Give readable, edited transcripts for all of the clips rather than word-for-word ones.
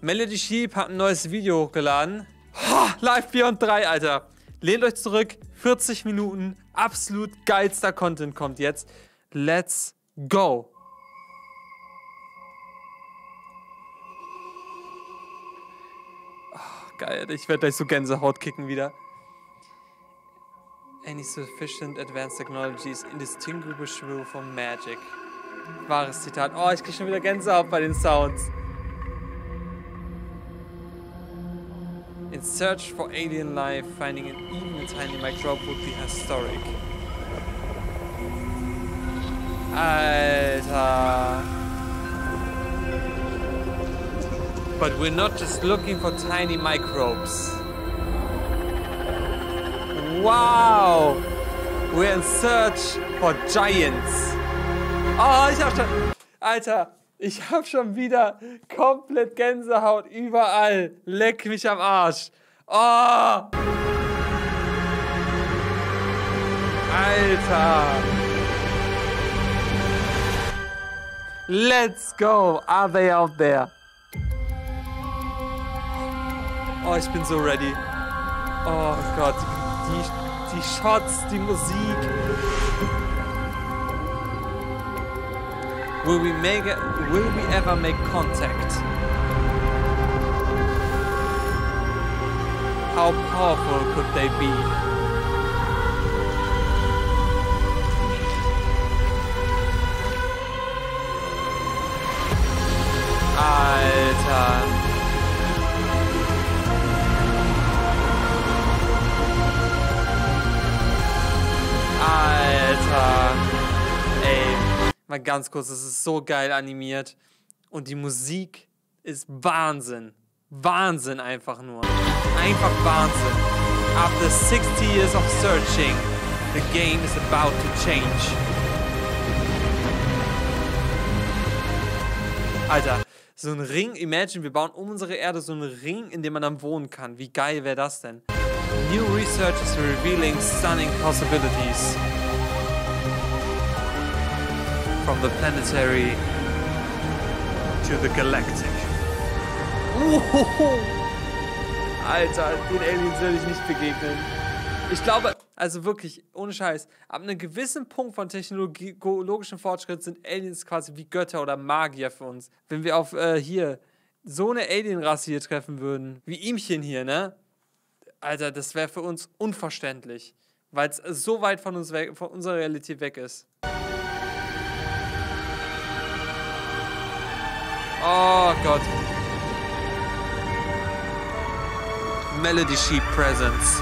Melodysheep hat ein neues Video hochgeladen. Live Beyond 3, Alter. Lehnt euch zurück. 40 Minuten. Absolut geilster Content kommt jetzt. Let's go. Oh, geil, ich werde gleich so Gänsehaut kicken wieder. Any sufficient advanced technology is indistinguishable from magic. Wahres Zitat. Oh, ich krieg schon wieder Gänsehaut bei den Sounds. In search for alien life, finding an even a tiny microbe would be historic. Alter. But we're not just looking for tiny microbes. Wow! We're in search for giants. Oh, ich hab schon... Alter, ich hab schon wieder komplett Gänsehaut überall. Leck mich am Arsch. Oh! Alter! Let's go! Are they out there? Oh, ich bin so ready. Oh Gott, die Shots, die Musik. Will we ever make contact? How powerful could they be? Alter. Alter. Ey, mal ganz kurz, das ist so geil animiert. Und die Musik ist Wahnsinn. Wahnsinn einfach nur. Einfach Wahnsinn. After 60 years of searching, the game is about to change. Alter, so ein Ring, imagine, wir bauen um unsere Erde so einen Ring, in dem man dann wohnen kann. Wie geil wäre das denn? New research is revealing stunning possibilities. From the planetary to the galactic. Alter, den Aliens will ich nicht begegnen. Ich glaube, also wirklich, ohne Scheiß, ab einem gewissen Punkt von technologischem Fortschritt sind Aliens quasi wie Götter oder Magier für uns. Wenn wir auf hier so eine Alienrasse hier treffen würden, wie ihmchen hier, ne? Alter, das wäre für uns unverständlich, weil es so weit von uns weg, von unserer Realität weg ist. Oh Gott. Melodysheep Presence.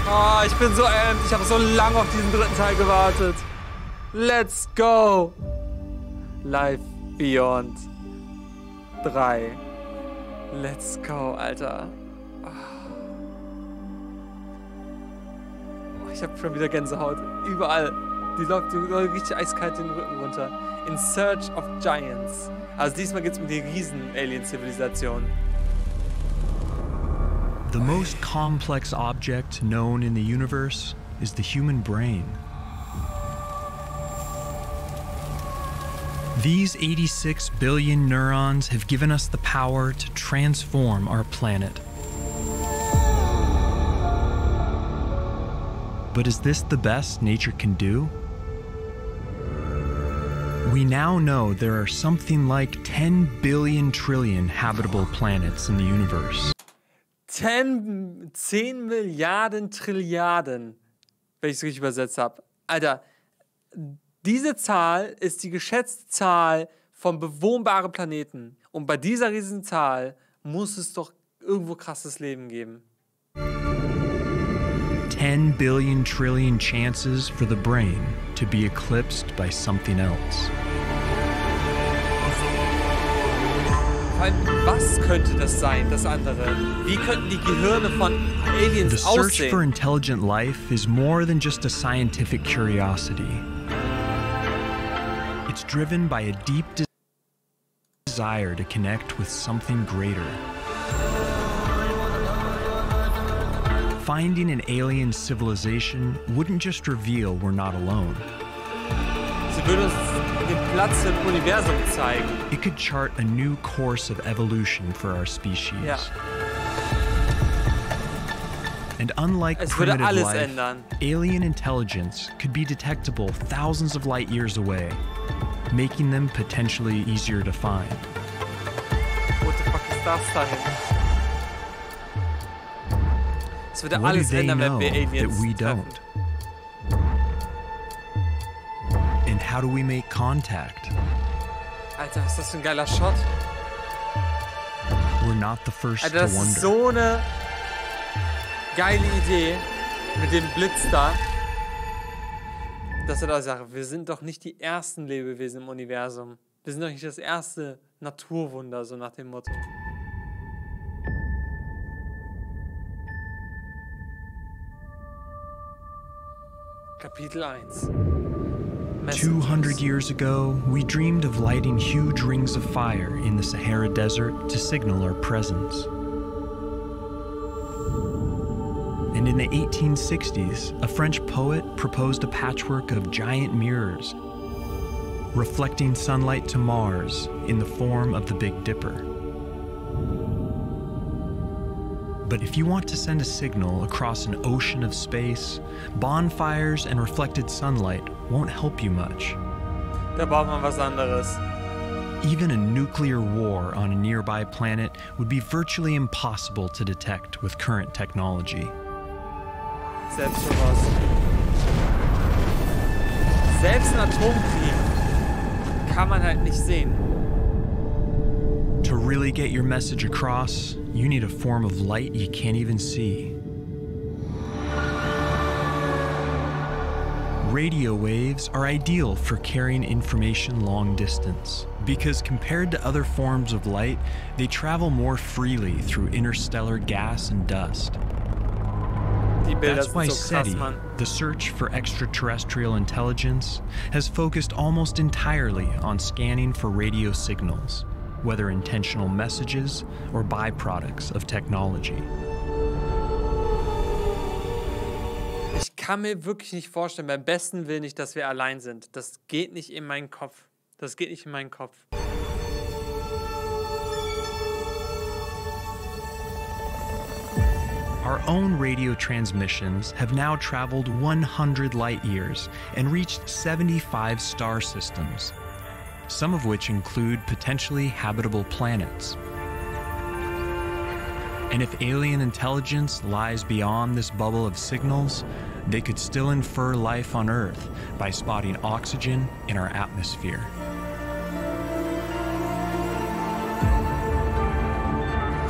Oh, ich bin so amped. Ich habe so lange auf diesen dritten Teil gewartet. Let's go. Live Beyond 3. Let's go, Alter. Ich habe schon wieder Gänsehaut. Überall. Die läuft richtig eiskalt den Rücken runter. In Search of Giants. Also diesmal geht's um die Riesen-Alien-Zivilisation. The most complex object known in the universe is the human brain. These 86 billion neurons have given us the power to transform our planet. But is this the best nature can do? We now know there are something like 10 billion trillion habitable planets in the universe. 10 Milliarden Trilliarden, wenn ich es richtig übersetzt habe. Alter, diese Zahl ist die geschätzte Zahl von bewohnbaren Planeten. Und bei dieser Riesenzahl muss es doch irgendwo krasses Leben geben. 10 billion trillion chances for the brain to be eclipsed by something else. Was könnte das sein, das andere? Wie könnten die Gehirne von Aliens aussehen? The search for intelligent life is more than just a scientific curiosity. It's driven by a deep desire to connect with something greater. Finding an alien civilization wouldn't just reveal we're not alone. Sie würde uns den Platz im Universum zeigen. It could chart a new course of evolution for our species. Ja. And unlike Es würde primitive alles life, ändern. alien intelligence could be detectable thousands of light years away, making them potentially easier to find. What the fuck ist das da hin? Es würde What do alles they ändern, know wenn wir Aliens that we treffen. don't? And how do we make contact? Alter, was ist das für ein geiler Shot? We're not the first Alter, to das ist wonder. so eine geile Idee mit dem Blitz da. Dass er da sagt, wir sind doch nicht die ersten Lebewesen im Universum. Wir sind doch nicht das erste Naturwunder, so nach dem Motto. Kapitel 1. 200 years ago, we dreamed of lighting huge rings of fire in the Sahara Desert to signal our presence. And in the 1860s, a French poet proposed a patchwork of giant mirrors, reflecting sunlight to Mars in the form of the Big Dipper. But if you want to send a signal across an ocean of space, bonfires and reflected sunlight won't help you much. Da braucht man was anderes. Even a nuclear war on a nearby planet would be virtually impossible to detect with current technology. Selbst sowas. Selbst ein Atomkrieg kann man halt nicht sehen. To really get your message across, you need a form of light you can't even see. Radio waves are ideal for carrying information long distance because compared to other forms of light, they travel more freely through interstellar gas and dust. Die Bilder That's why sind so krass, SETI, Mann. the search for extraterrestrial intelligence, has focused almost entirely on scanning for radio signals, whether intentional messages or byproducts of technology. Ich kann mir wirklich nicht vorstellen, beim besten Willen nicht, dass wir allein sind. Das geht nicht in meinen Kopf. Das geht nicht in meinen Kopf. Our own radio transmissions have now traveled 100 light years and reached 75 star systems, some of which include potentially habitable planets. And if alien intelligence lies beyond this bubble of signals, they could still infer life on Earth by spotting oxygen in our atmosphere.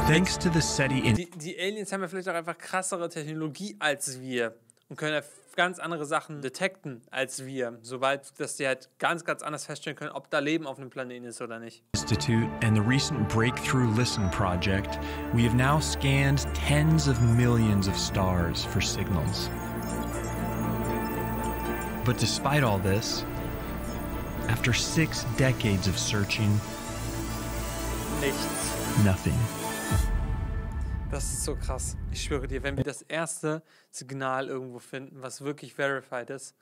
Thanks to the SETI Die Aliens haben ja vielleicht auch einfach krassere Technologie als wir und können ja ganz andere Sachen detekten als wir, sobald dass die halt ganz, ganz anders feststellen können, ob da Leben auf einem Planeten ist oder nicht. Institute and the recent Breakthrough Listen project, we have now scanned tens of millions of stars for signals. But despite all this, after 6 decades of searching, Nichts. nothing. Das ist so krass. Ich schwöre dir, wenn wir das erste Signal irgendwo finden, was wirklich verified ist,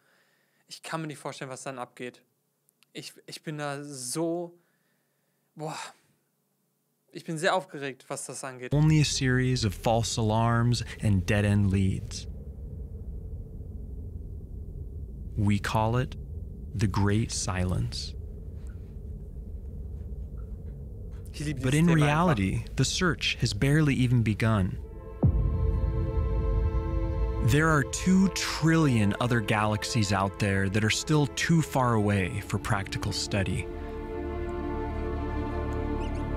ich kann mir nicht vorstellen, was dann abgeht. Ich bin da so... Boah. Ich bin sehr aufgeregt, was das angeht. Only a series of false alarms and dead-end leads. We call it the Great Silence. Ich liebe But dieses in Thema reality, the search has barely even begun. There are 2 trillion other galaxies out there that are still too far away for practical study.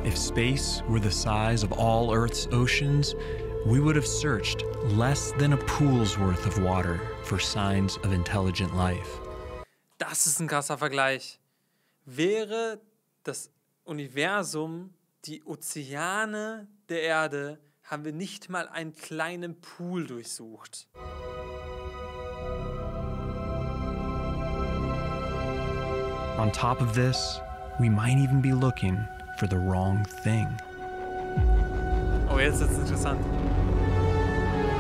If space were the size of all Earth's oceans, we would have searched less than a pool's worth of water for signs of intelligent life. Das ist ein krasser Vergleich. Wäre das Universum die Ozeane der Erde, haben wir nicht mal einen kleinen Pool durchsucht. On top of this, we might even be looking for the wrong thing. Oh, jetzt ist es interessant.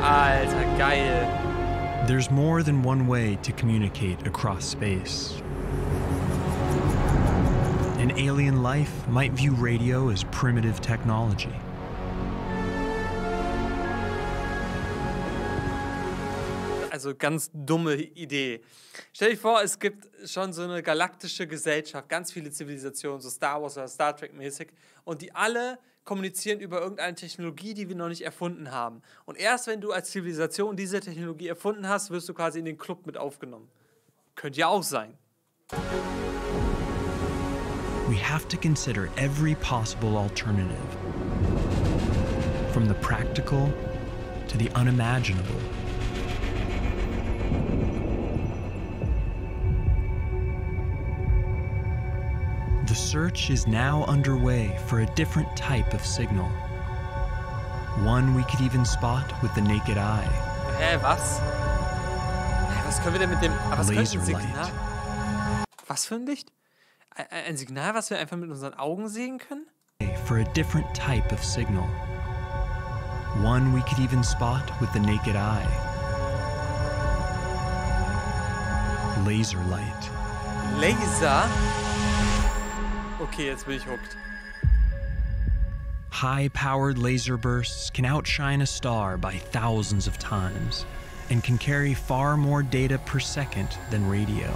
Alter, geil. There's more than one way to communicate across space. alien life might view radio as primitive technology. Also ganz dumme Idee. Stell dich vor, es gibt schon so eine galaktische Gesellschaft, ganz viele Zivilisationen, so Star Wars oder Star Trek mäßig, und die alle kommunizieren über irgendeine Technologie, die wir noch nicht erfunden haben. Und erst wenn du als Zivilisation diese Technologie erfunden hast, wirst du quasi in den Club mit aufgenommen. Könnte ja auch sein. We have to consider every possible alternative, from the practical to the unimaginable. The search is now underway for a different type of signal. One we could even spot with the naked eye. Hä, was? Hä, was können wir denn mit dem... Was könnte ein Signal? Was für ein Licht? Ein Signal, was wir einfach mit unseren Augen sehen können? For a different type of signal. One we could even spot with the naked eye. Laser light. Laser? Okay, jetzt bin ich hooked. High-powered laser bursts can outshine a star by thousands of times and can carry far more data per second than radio.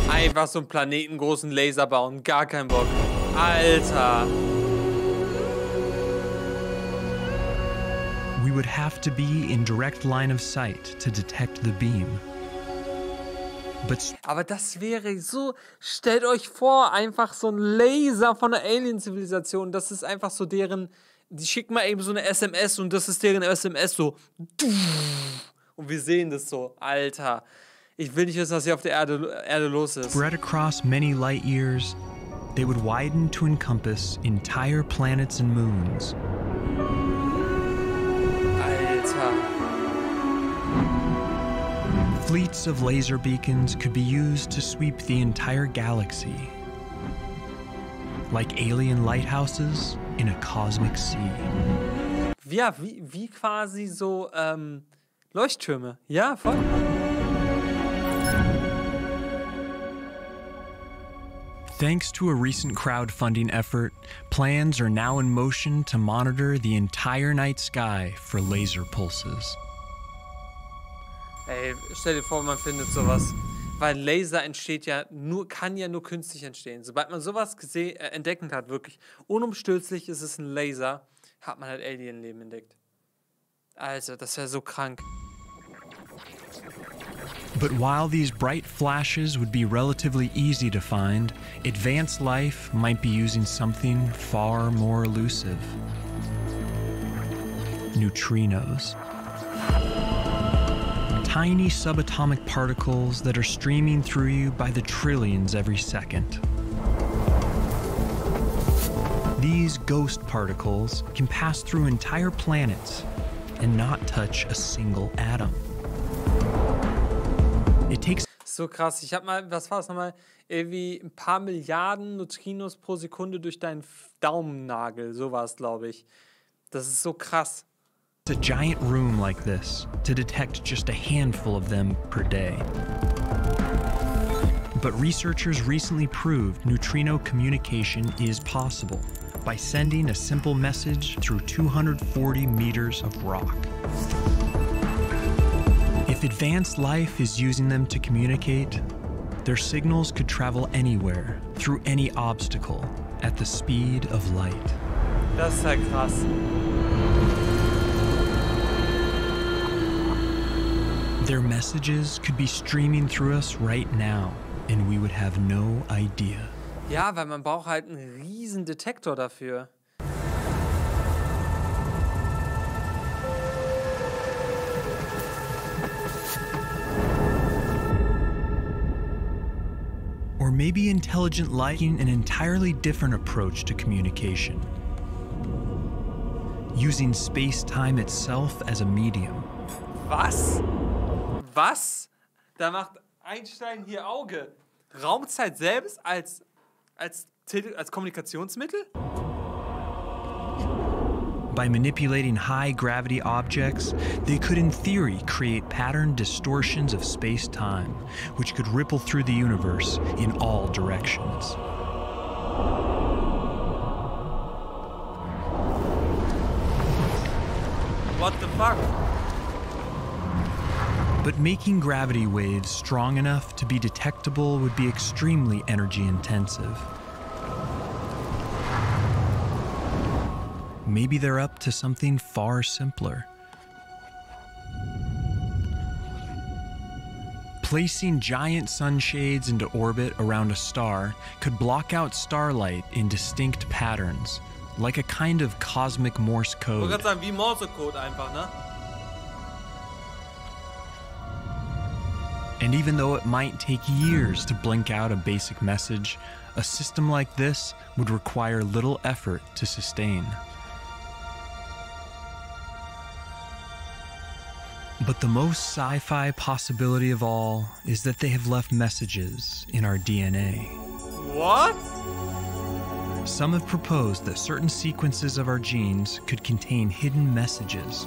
Einfach so einen planetengroßen Laser bauen, gar kein Bock. Alter. We would have to be in direct line of sight to detect the beam. Aber das wäre so, stellt euch vor, einfach so ein Laser von einer Alien-Zivilisation, das ist einfach so deren, die schicken mal eben so eine SMS und das ist deren SMS so. Und wir sehen das so, Alter. Ich will nicht wissen, was hier auf der Erde los ist. Spread across many light years, they would widen to encompass entire planets and moons. Alter. Fleets of laser beacons could be used to sweep the entire galaxy, like alien lighthouses in a cosmic sea. Ja, wie quasi so Leuchttürme. Ja, voll. Thanks to a recent crowdfunding effort, plans are now in motion to monitor the entire night sky for laser pulses. Ey, stell dir vor, man findet sowas. Weil Laser entsteht ja nur, kann ja nur künstlich entstehen. Sobald man sowas entdecken hat, wirklich unumstößlich ist es ein Laser, hat man halt Alienleben entdeckt. Also, das wäre so krank. But while these bright flashes would be relatively easy to find, advanced life might be using something far more elusive. Neutrinos. Tiny subatomic particles that are streaming through you by the trillions every second. These ghost particles can pass through entire planets and not touch a single atom. It takes So krass. Ich habe mal, was war das nochmal? Irgendwie ein paar Milliarden Neutrinos pro Sekunde durch deinen Daumennagel. So war es, glaube ich. Das ist so krass. a giant room like this to detect just a handful of them per day. But researchers recently proved neutrino communication is possible by sending a simple message through 240 meters of rock. If advanced life is using them to communicate, their signals could travel anywhere, through any obstacle, at the speed of light. Das ist halt krass. Their messages could be streaming through us right now, and we would have no idea. Ja, weil man braucht halt einen riesen Detektor dafür. Or maybe intelligent life taking an entirely different approach to communication, using space-time itself as a medium. Was? Was? Da macht Einstein hier Auge. Raumzeit selbst als Kommunikationsmittel? By manipulating high-gravity objects, they could in theory create pattern distortions of space-time, which could ripple through the universe in all directions. What the fuck? But making gravity waves strong enough to be detectable would be extremely energy-intensive. Maybe they're up to something far simpler. Placing giant sunshades into orbit around a star could block out starlight in distinct patterns, like a kind of cosmic Morse Ich wollte code. gerade sagen, wie Morsecode einfach, ne? And even though it might take years to blink out a basic message, a system like this would require little effort to sustain. But the most sci-fi possibility of all is that they have left messages in our DNA. What? Some have proposed that certain sequences of our genes could contain hidden messages,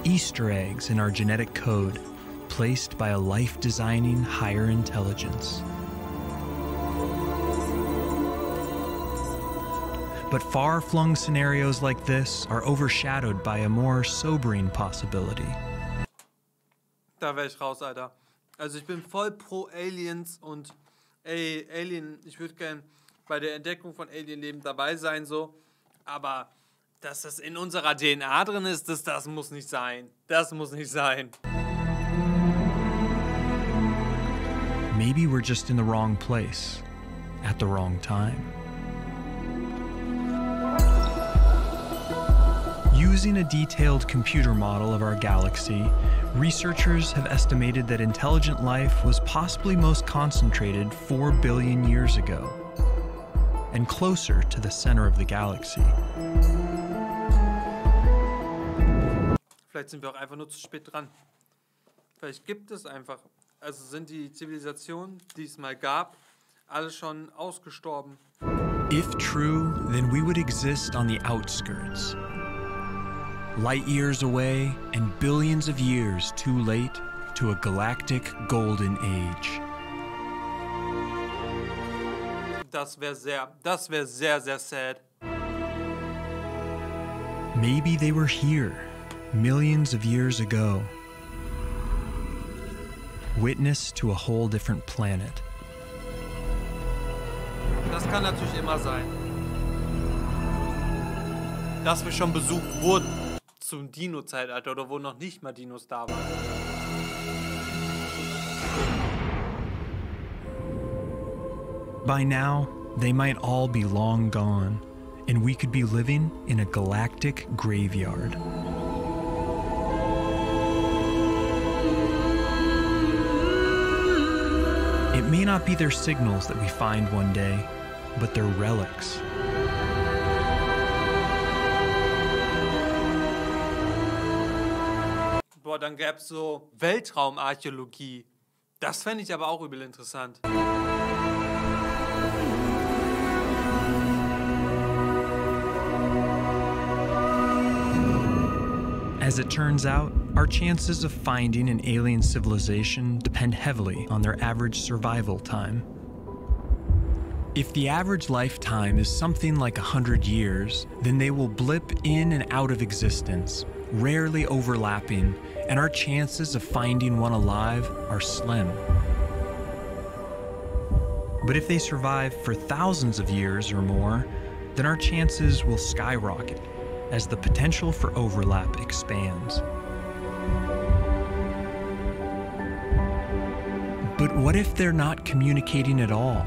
Easter eggs in our genetic code, placed by a life-designing higher intelligence. But far-flung scenarios like this are overshadowed by a more sobering possibility. Da wäre ich raus, Alter. Also ich bin voll pro Aliens und ey, Alien, ich würde gern bei der Entdeckung von Alienleben dabei sein, so. Aber dass das in unserer DNA drin ist, das muss nicht sein. Das muss nicht sein. Maybe we're just in the wrong place, at the wrong time. Using a detailed computer model of our galaxy, researchers have estimated that intelligent life was possibly most concentrated 4 billion years ago, and closer to the center of the galaxy. Vielleicht sind wir auch einfach nur zu spät dran. Vielleicht gibt es einfach, also sind die Zivilisationen, die es mal gab, alle schon ausgestorben. If true, then we would exist on the outskirts, light years away and billions of years too late to a galactic golden age. Das wäre sehr, sehr sad. Maybe they were here millions of years ago, witness to a whole different planet. Das kann natürlich immer sein. Dass wir schon besucht wurden zum Dino-Zeitalter oder wo noch nicht mal Dinos da waren. By now, they might all be long gone, and we could be living in a galactic graveyard. It may not be their signals that we find one day, but their relics. Boah, dann gäbe es so Weltraumarchäologie. Das fände ich aber auch übel interessant. As it turns out, our chances of finding an alien civilization depend heavily on their average survival time. If the average lifetime is something like 100 years, then they will blip in and out of existence, rarely overlapping, and our chances of finding one alive are slim. But if they survive for thousands of years or more, then our chances will skyrocket as the potential for overlap expands. But what if they're not communicating at all?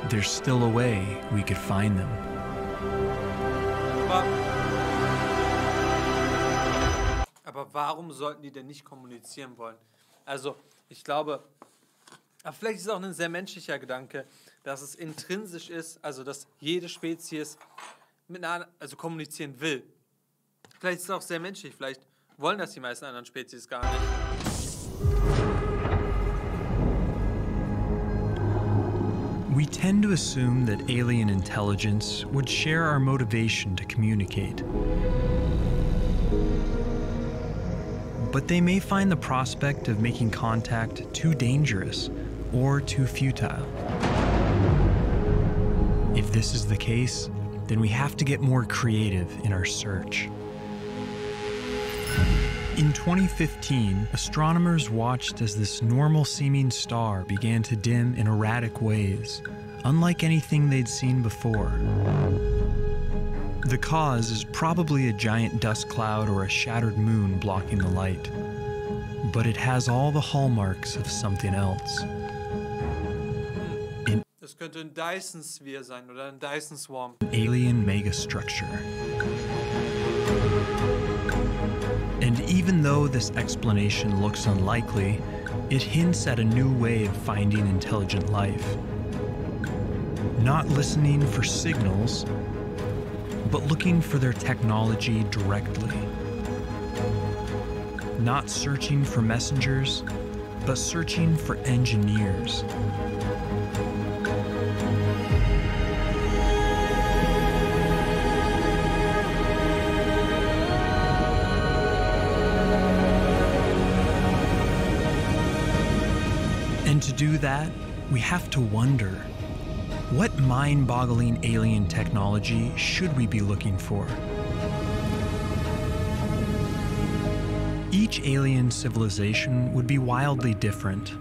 There's still a way we could find them. Aber warum sollten die denn nicht kommunizieren wollen? Also, ich glaube, aber vielleicht ist es auch ein sehr menschlicher Gedanke, dass es intrinsisch ist, also dass jede Spezies also kommunizieren will. Vielleicht ist es auch sehr menschlich, vielleicht wollen das die meisten anderen Spezies gar nicht. We tend to assume that alien intelligence would share our motivation to communicate. But they may find the prospect of making contact too dangerous or too futile. If this is the case, then we have to get more creative in our search. In 2015, astronomers watched as this normal-seeming star began to dim in erratic ways, unlike anything they'd seen before. The cause is probably a giant dust cloud or a shattered moon blocking the light. But it has all the hallmarks of something else. Das könnte ein Dyson-Sphere sein oder ein Dyson-Swarm. Alien megastructure. And even though this explanation looks unlikely, it hints at a new way of finding intelligent life. Not listening for signals, but looking for their technology directly. Not searching for messengers, but searching for engineers. And to do that, we have to wonder, what mind-boggling alien technology should we be looking for? Each alien civilization would be wildly different,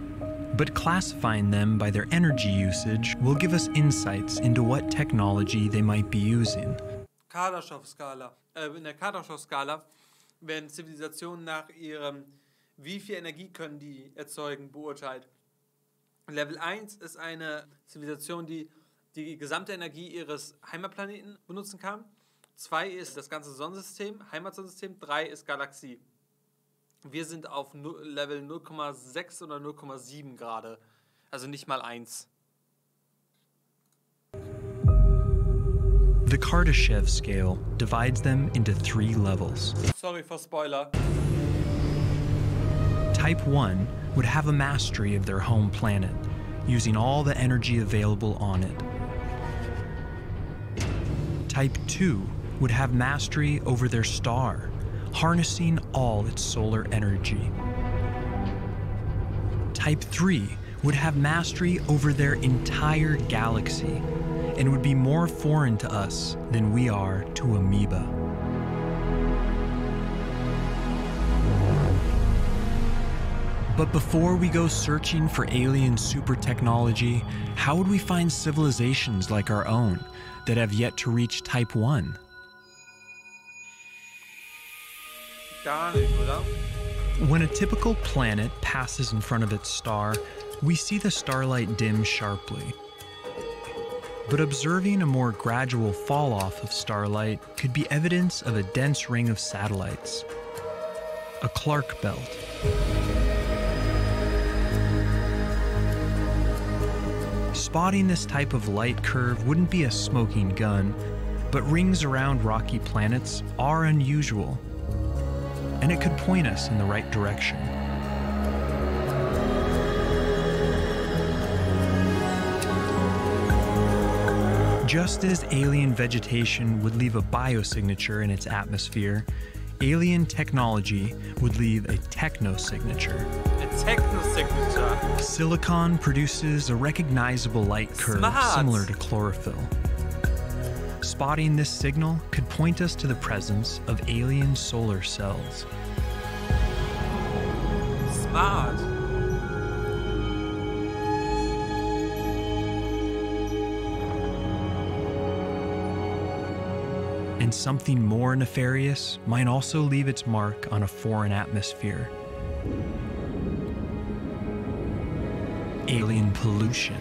but classifying them by their energy usage will give us insights into what technology they might be using. Kardashev-Skala. In der Kardashev-Skala werden Zivilisationen nach ihrem, wie viel Energie können die erzeugen, beurteilt. Level 1 ist eine Zivilisation, die die gesamte Energie ihres Heimatplaneten benutzen kann. 2 ist das ganze Sonnensystem, Heimatsonnensystem. 3 ist Galaxie. Wir sind auf Level 0,6 oder 0,7 gerade. Also nicht mal 1. The Kardashev scale divides them into 3 levels. Sorry for Spoiler. Type 1 would have a mastery of their home planet, using all the energy available on it. Type 2 would have mastery over their star, harnessing all its solar energy. Type 3 would have mastery over their entire galaxy and would be more foreign to us than we are to amoeba. But before we go searching for alien super technology, how would we find civilizations like our own that have yet to reach Type 1? Gar nicht, oder? When a typical planet passes in front of its star, we see the starlight dim sharply. But observing a more gradual fall-off of starlight could be evidence of a dense ring of satellites, a Clark belt. Spotting this type of light curve wouldn't be a smoking gun, but rings around rocky planets are unusual, and it could point us in the right direction. Just as alien vegetation would leave a biosignature in its atmosphere, alien technology would leave a technosignature. A technosignature. Silicon produces a recognizable light curve Smart. similar to chlorophyll. Spotting this signal could point us to the presence of alien solar cells. Smart. And something more nefarious might also leave its mark on a foreign atmosphere. Alien pollution.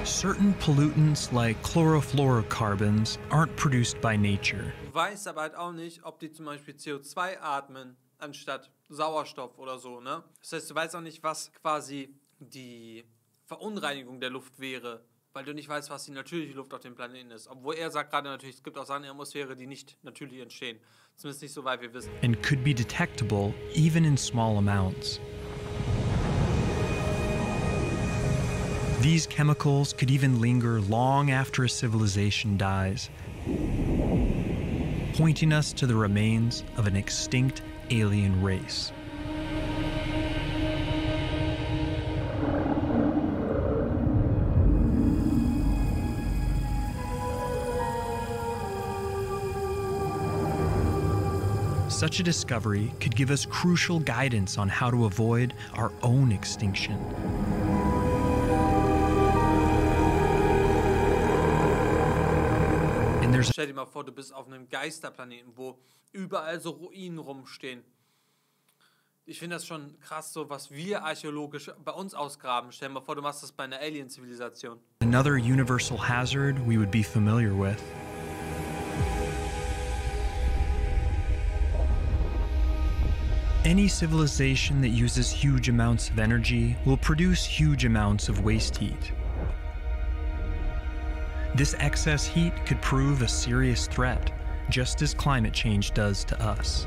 Certain pollutants like chlorofluorocarbons aren't produced by nature. Du weißt aber halt auch nicht, ob die zum Beispiel CO2 atmen, anstatt Sauerstoff oder so, ne? Das heißt, du weißt auch nicht, was quasi die Verunreinigung der Luft wäre, Weil du nicht weißt, was die natürliche Luft auf dem Planeten ist. Obwohl er sagt gerade natürlich, es gibt auch Sachen in der Atmosphäre, die nicht natürlich entstehen. Zumindest nicht so weit wir wissen. And could be detectable even in small amounts. These chemicals could even linger long after a civilization dies, pointing us to the remains of an extinct alien race. Such a discovery could give us crucial guidance on how to avoid our own extinction. And there's Stell dir mal vor, du bist auf einem Geisterplaneten, wo überall so Ruinen rumstehen. Ich finde das schon krass, so was wir archäologisch bei uns ausgraben. Stell dir mal vor, du machst das bei einer Alien-Zivilisation. another universal hazard we would be familiar with. Any civilization that uses huge amounts of energy will produce huge amounts of waste heat. This excess heat could prove a serious threat, just as climate change does to us.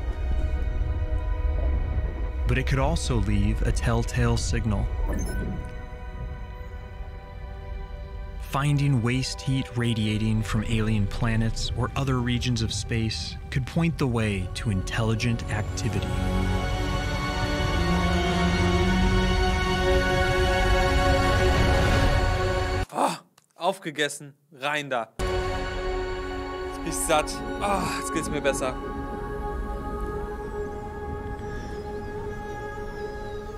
But it could also leave a telltale signal. Finding waste heat radiating from alien planets or other regions of space could point the way to intelligent activity. Aufgegessen, rein da. Jetzt bin ich satt. Jetzt geht's mir besser.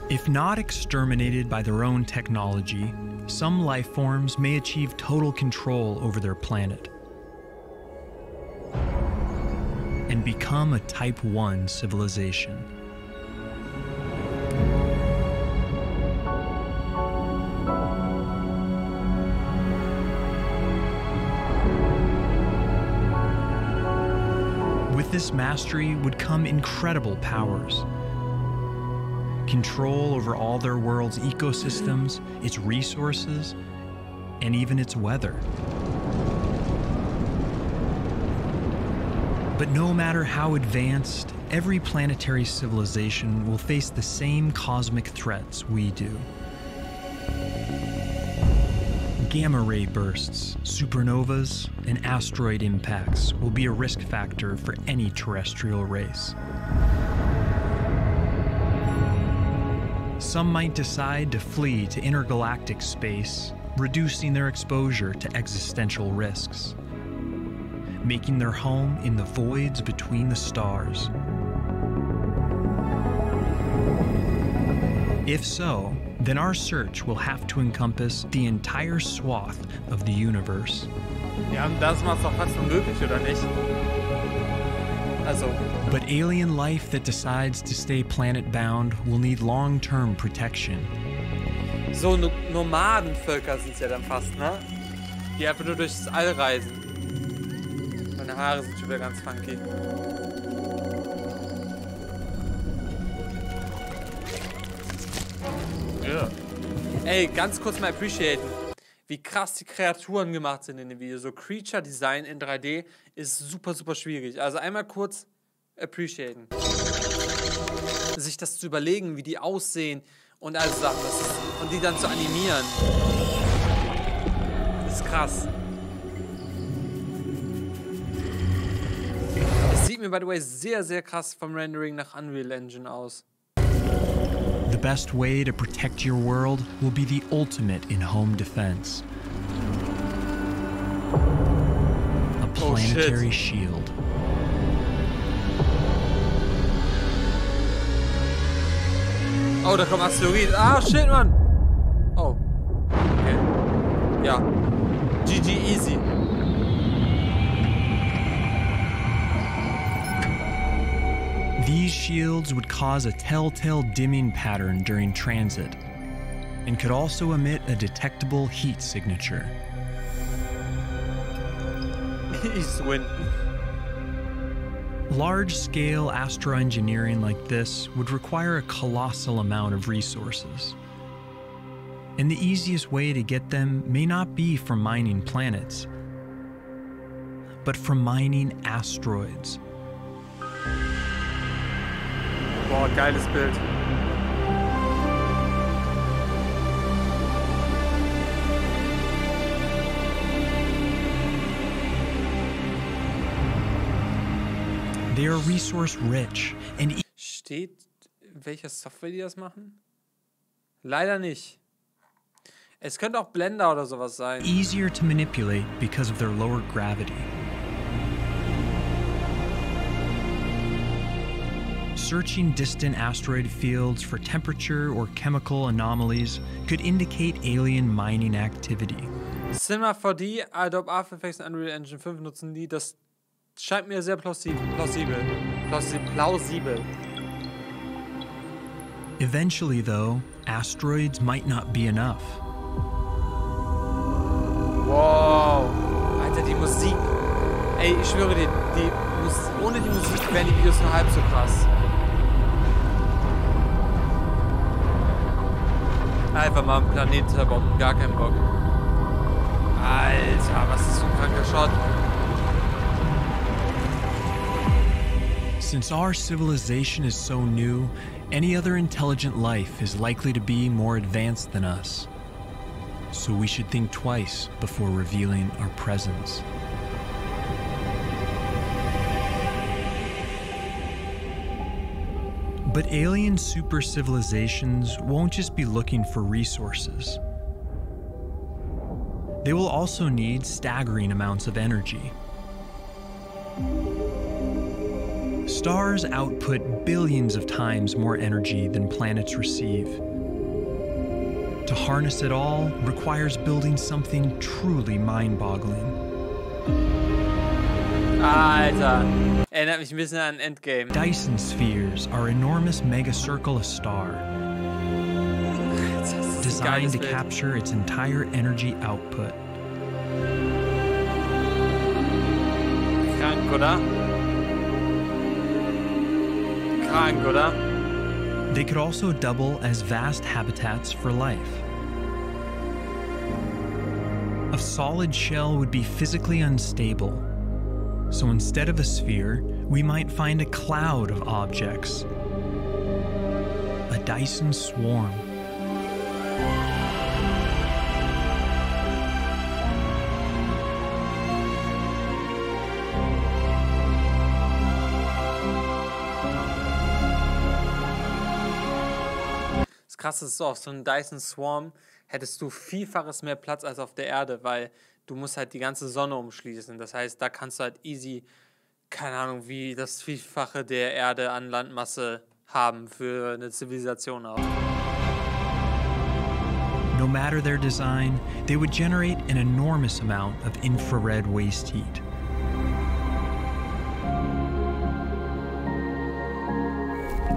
If not exterminated by their own technology, some life forms may achieve total control over their planet and become a Type 1 civilization. With this mastery would come incredible powers. Control over all their world's ecosystems, its resources, and even its weather. But no matter how advanced, every planetary civilization will face the same cosmic threats we do. Gamma ray bursts, supernovas, and asteroid impacts will be a risk factor for any terrestrial race. Some might decide to flee to intergalactic space, reducing their exposure to existential risks, making their home in the voids between the stars. If so, then our search will have to encompass the entire swath of the universe. Ja, und das macht's doch fast unmöglich, oder nicht? Also. But alien life that decides to stay planet-bound will need long-term protection. So Nomadenvölker sind es ja dann fast, ne? Die einfach nur durchs All reisen. Meine Haare sind schon wieder ganz funky. Ja. Ey, ganz kurz mal appreciaten, wie krass die Kreaturen gemacht sind in dem Video. So Creature Design in 3D ist super, super schwierig. Also einmal kurz appreciaten. Sich das zu überlegen, wie die aussehen und all so Sachen. Und die dann zu animieren. Das ist krass. Es sieht mir, by the way, sehr, sehr krass vom Rendering nach Unreal Engine aus. The best way to protect your world will be the ultimate in home defense. A planetary shield. Oh, da kommt Asteroid. Ah, shit, Mann. Oh. Okay. Ja. GG easy. These shields would cause a telltale dimming pattern during transit and could also emit a detectable heat signature. East wind. Large-scale astroengineering like this would require a colossal amount of resources. And the easiest way to get them may not be from mining planets, but from mining asteroids. Boah, geiles Bild. They are resource rich and Steht, welche Software die das machen? Leider nicht. Es könnte auch Blender oder sowas sein. easier to manipulate because of their lower gravity. Searching distant asteroid fields for temperature or chemical anomalies could indicate alien mining activity. Cinema 4D, Adobe After Effects und Unreal Engine 5 nutzen die. Das scheint mir sehr plausibel. Eventually, though, asteroids might not be enough. Wow. Alter, die Musik. Ey, ich schwöre dir, ohne die Musik wären die Videos nur halb so krass. Einfach mal einen Planeten zerbomben, gar keinen Bock. Alter, was ist so ein kranker Shot. Since our civilization is so new, any other intelligent life is likely to be more advanced than us. So we should think twice before revealing our presence. But alien super civilizations won't just be looking for resources. They will also need staggering amounts of energy. Stars output billions of times more energy than planets receive. To harness it all requires building something truly mind-boggling. Alter, erinnert mich ein bisschen an Endgame. Dyson spheres are enormous megacircle a star, designed to capture its entire energy output. Krank, oder? Krank, oder? They could also double as vast habitats for life. A solid shell would be physically unstable, so instead of a sphere, we might find a cloud of objects. A Dyson swarm. Das Krasse ist so, auf so einem Dyson Swarm hättest du Vielfaches mehr Platz als auf der Erde, weil du musst halt die ganze Sonne umschließen. Das heißt, da kannst du halt easy, keine Ahnung, wie das Vielfache der Erde an Landmasse haben für eine Zivilisation auch. No matter their design, they would generate an enormous amount of infrared waste heat.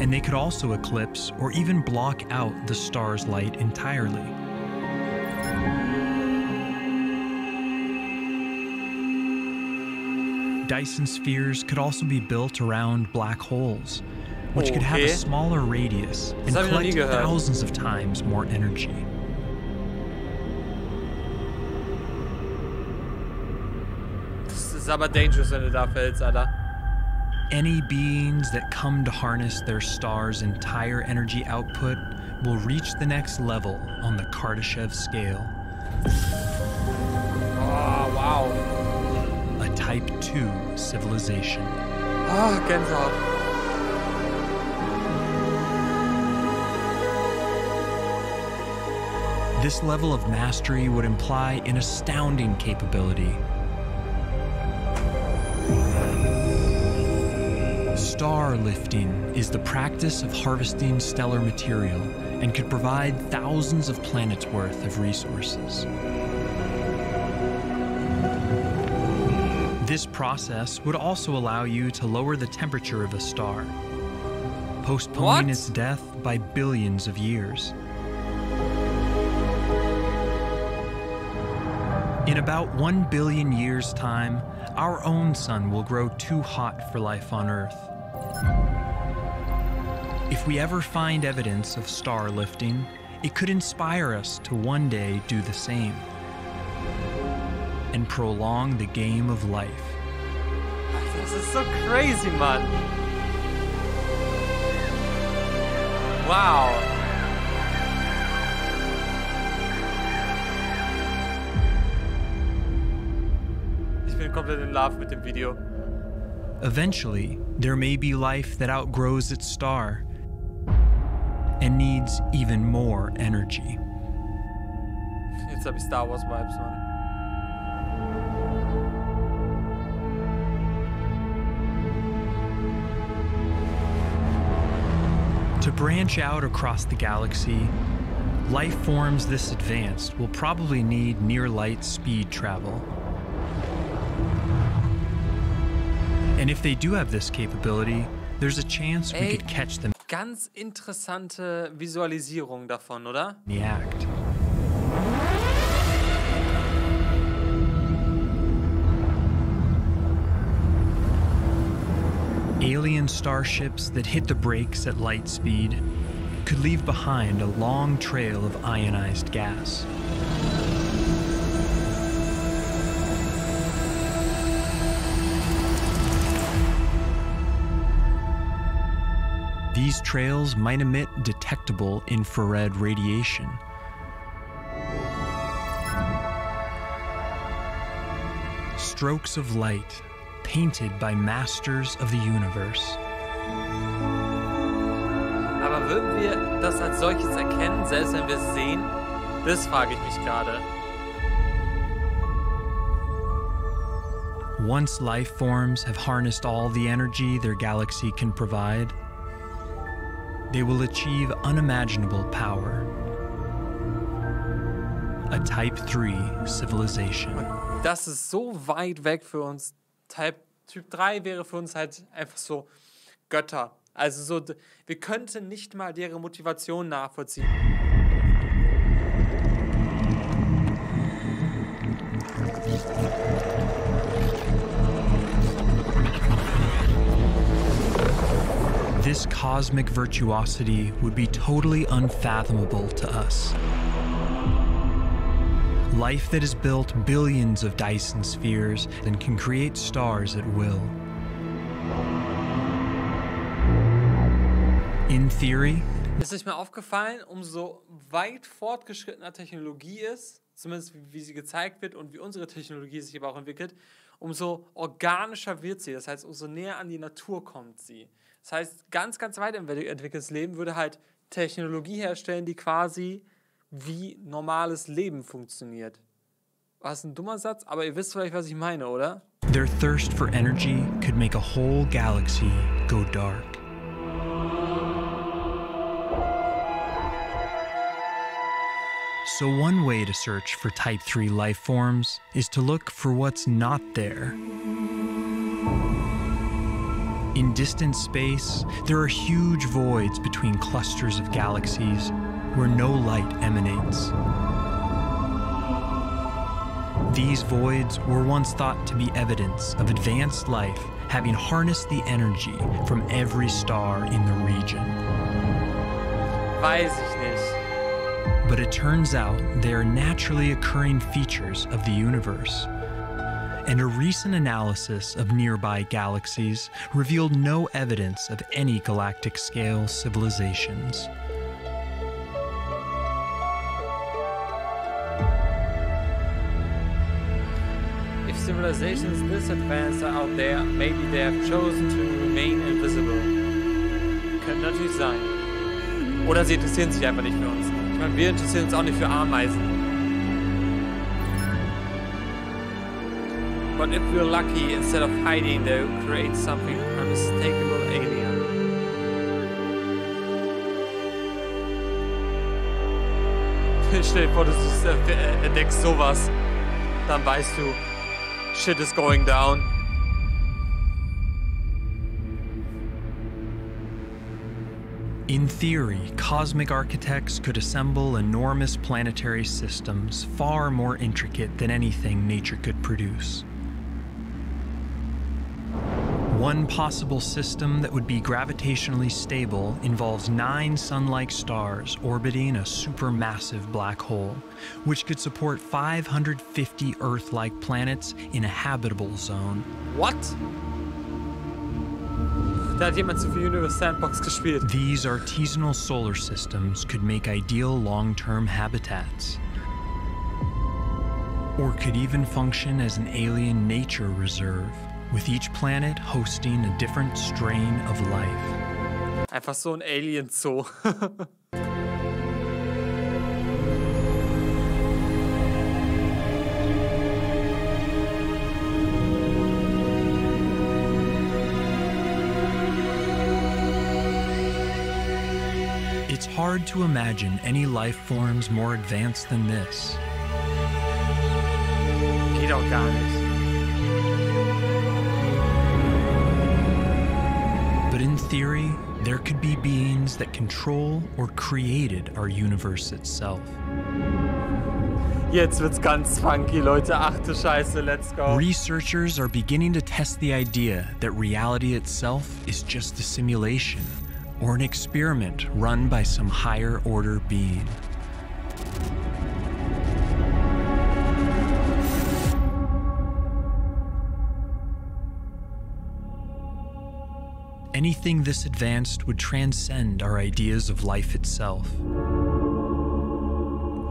And they could also eclipse or even block out the star's light entirely. Dyson spheres could also be built around black holes, which could have a smaller radius and collect thousands of times more energy. Das ist aber dangerous, wenn du da fällst, Alter. Any beings that come to harness their star's entire energy output will reach the next level on the Kardashev scale. Oh, wow. A Type 2 civilization. Ah, Gänsehaut. This level of mastery would imply an astounding capability. Star lifting is the practice of harvesting stellar material and could provide thousands of planets' worth of resources. This process would also allow you to lower the temperature of a star, postponing its death by billions of years. In about 1 billion years' time, our own sun will grow too hot for life on Earth. If we ever find evidence of star lifting, it could inspire us to one day do the same and prolong the game of life. Das ist so crazy, Mann. Wow. Ich bin komplett in love mit dem Video. Eventually, there may be life that outgrows its star and needs even more energy. Jetzt habe ich Star Wars Vibes, Mann. To branch out across the galaxy, life forms this advanced will probably need near-light speed travel. And if they do have this capability, there's a chance we could catch them Ganz interessante Visualisierung davon, oder? in the act. Alien starships that hit the brakes at light speed could leave behind a long trail of ionized gas. These trails might emit detectable infrared radiation. Strokes of light painted by masters of the universe. Aber würden wir das als solches erkennen, selbst wenn wir es sehen? Das frage ich mich gerade. Once life forms have harnessed all the energy their galaxy can provide, they will achieve unimaginable power. A Type 3 civilization. Das ist so weit weg für uns. Typ 3 wäre für uns halt einfach so Götter. Also so, wir könnten nicht mal deren Motivation nachvollziehen. This cosmic virtuosity would be totally unfathomable to us. Life that has built billions of Dyson spheres and can create stars at will. In theory, Ist euch mal aufgefallen, umso weit fortgeschrittener Technologie ist, zumindest wie sie gezeigt wird und wie unsere Technologie sich aber auch entwickelt, umso organischer wird sie. Das heißt, umso näher an die Natur kommt sie. Das heißt, ganz, ganz weit entwickeltes Leben würde halt Technologie herstellen, die quasi wie normales Leben funktioniert. Was ein dummer Satz, aber ihr wisst vielleicht, was ich meine, oder? their thirst for energy could make a whole galaxy go dark. So one way to search for Type 3 life forms is to look for what's not there. In distant space, there are huge voids between clusters of galaxies where no light emanates. These voids were once thought to be evidence of advanced life having harnessed the energy from every star in the region. Weiß ich nicht. But it turns out they are naturally occurring features of the universe. And a recent analysis of nearby galaxies revealed no evidence of any galactic-scale civilizations. If civilizations this advanced are out there, maybe they have chosen to remain invisible. Könnte natürlich sein. Oder sie interessieren sich einfach nicht für uns. Ich meine, wir interessieren uns auch nicht für Ameisen. But if we're lucky, instead of hiding, they'll create something unmistakable alien. Stell dir vor, du entdeckst sowas, dann weißt du, shit is going down. In theory, cosmic architects could assemble enormous planetary systems far more intricate than anything nature could produce. One possible system that would be gravitationally stable involves 9 sun-like stars orbiting a supermassive black hole, which could support 550 Earth-like planets in a habitable zone. What? Da hat jemand zu viel Universe Sandbox gespielt. These artisanal solar systems could make ideal long-term habitats, or could even function as an alien nature reserve, with each planet hosting a different strain of life. Einfach so ein Alien-Zoo. It's hard to imagine any life forms more advanced than this. Geht auch gar nicht. But in theory, there could be beings that control or created our universe itself. Jetzt wird's ganz funky, Leute. Ach du Scheiße, let's go. Researchers are beginning to test the idea that reality itself is just a simulation or an experiment run by some higher order being. Anything this advanced would transcend our ideas of life itself,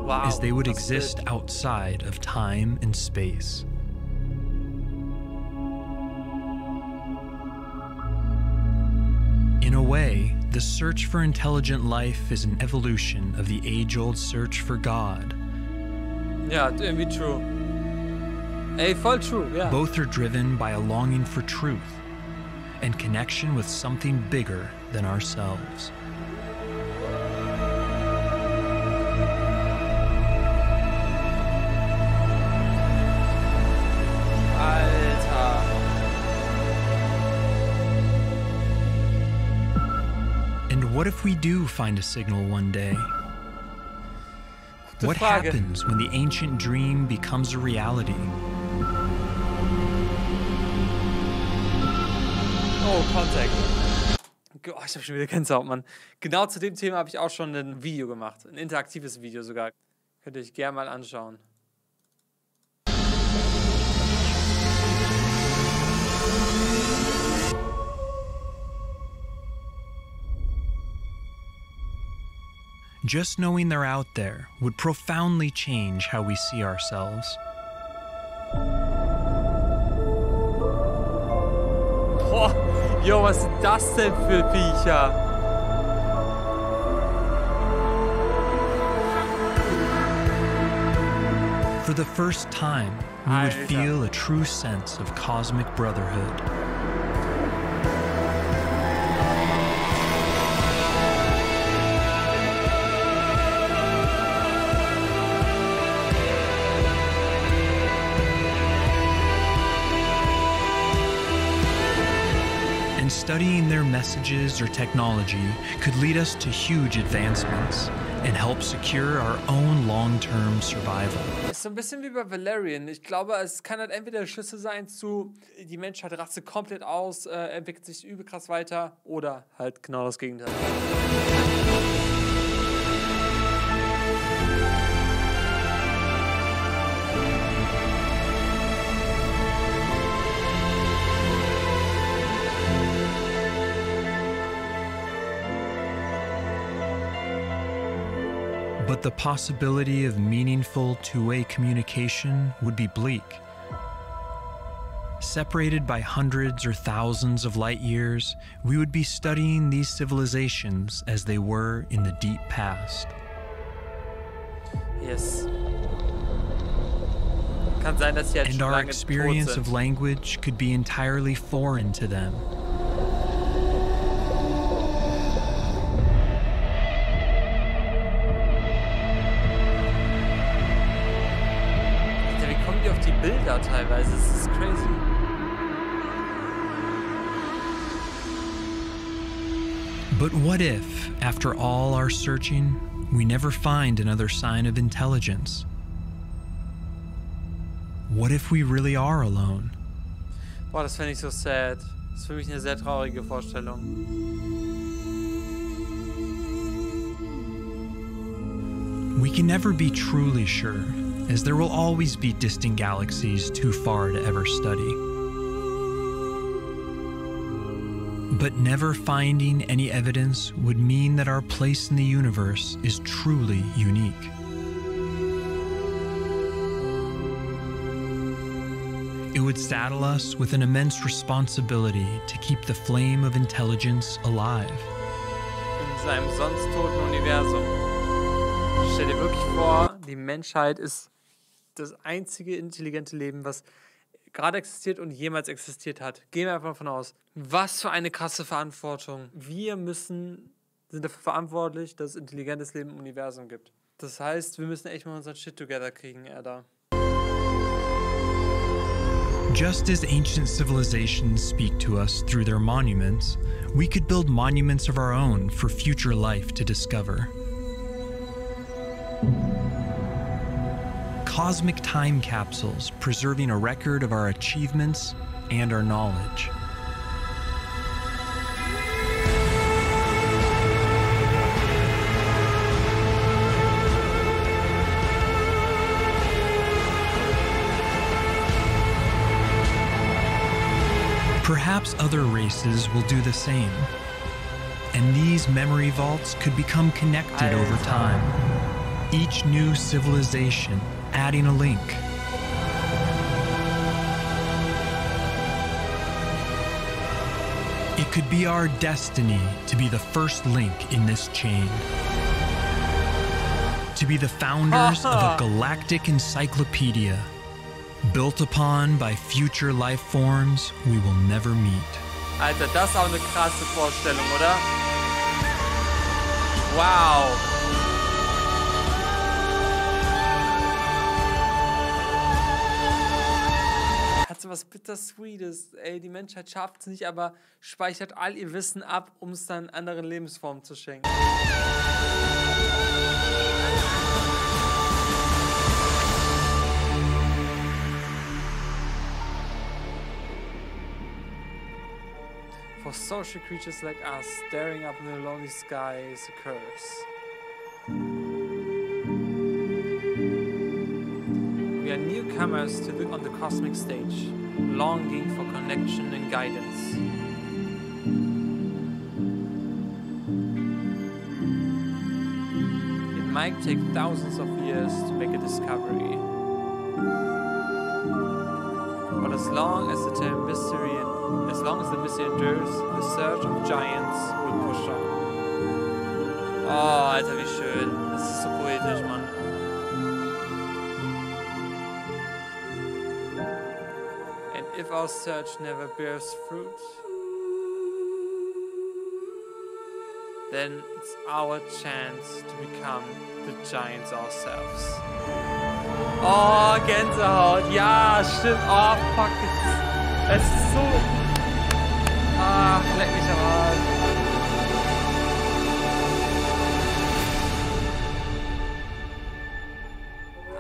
Wow, as they would das exist wird- outside of time and space. In a way, the search for intelligent life is an evolution of the age-old search for God. Ja, irgendwie true. Ey, voll true, ja. Both are driven by a longing for truth and connection with something bigger than ourselves. Alter. And what if we do find a signal one day? Gute What Frage. happens when the ancient dream becomes a reality? Oh, Contact. Oh, ich habe schon wieder Gänsehaut, Mann. Genau zu dem Thema habe ich auch schon ein Video gemacht. Ein interaktives Video sogar. Könnt ihr euch gerne mal anschauen. Just knowing they're out there would profoundly change how we see ourselves. Boah, jo, was sind das denn für Viecher? For the first time, we would Alter. feel a true sense of cosmic brotherhood. And studying their messages or technology could lead us to huge advancements and help secure our own long-term survival. Ist so ein bisschen wie bei Valerian. Ich glaube, es kann halt entweder der Schlüssel sein zu, die Menschheit rastet komplett aus, entwickelt sich übel krass weiter, oder halt genau das Gegenteil. But the possibility of meaningful two-way communication would be bleak. Separated by hundreds or thousands of light years, we would be studying these civilizations as they were in the deep past. Yes. Kann sein, dass sie halt And schon our lange tot experience sind. of language could be entirely foreign to them. Alter, wie kommen die auf die Bilder teilweise? Das ist crazy. But what if, after all our searching, we never find another sign of intelligence? What if we really are alone? Boah, das fände ich so sad. Das ist für mich eine sehr traurige Vorstellung. We can never be truly sure, as there will always be distant galaxies too far to ever study. But never finding any evidence would mean that our place in the universe is truly unique. It would saddle us with an immense responsibility to keep the flame of intelligence alive. In seinem sonst toten Universum. Stell dir wirklich vor, die Menschheit ist das einzige intelligente Leben, was gerade existiert und jemals existiert hat. Gehen wir einfach davon aus. Was für eine krasse Verantwortung. Wir sind dafür verantwortlich, dass es intelligentes Leben im Universum gibt. Das heißt, wir müssen echt mal unseren Shit together kriegen, Erda. Just as ancient civilizations speak to us through their monuments, we could build monuments of our own for future life to discover. Cosmic time capsules preserving a record of our achievements and our knowledge. Perhaps other races will do the same, and these memory vaults could become connected over time. Each new civilization adding a link. It could be our destiny to be the first link in this chain. To be the founders of a galactic encyclopedia, built upon by future life forms we will never meet. Alter, das ist auch eine krasse Vorstellung, oder? Wow. Hat so was Bittersweetes. Ey, die Menschheit schafft es nicht, aber speichert all ihr Wissen ab, um es dann anderen Lebensformen zu schenken. For social creatures like us, staring up in the lonely sky is a curse. We are newcomers to on the cosmic stage, longing for connection and guidance. It might take thousands of years to make a discovery. But as long as the mystery endures, the search of giants will push on. Oh, Alter, wie schön. Das ist so poetisch, Mann. And if our search never bears fruit, then it's our chance to become the giants ourselves. Oh, Gänsehaut. Ja, stimmt. Oh, fuck. Es ist so... Ach, leck mich am Arsch.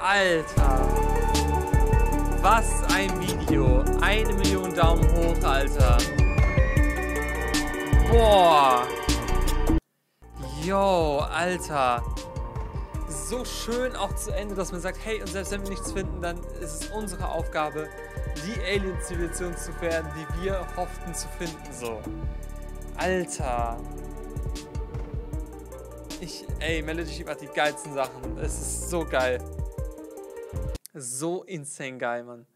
Alter. Was ein Video. 1 Million Daumen hoch, Alter. Boah. Yo, Alter. So schön auch zu Ende, dass man sagt, hey, und selbst wenn wir nichts finden, dann ist es unsere Aufgabe, die Alien-Zivilisation zu werden, die wir hofften zu finden, so. Alter. Ey, Melodysheep hat die geilsten Sachen. Es ist so geil. So insane geil, Mann.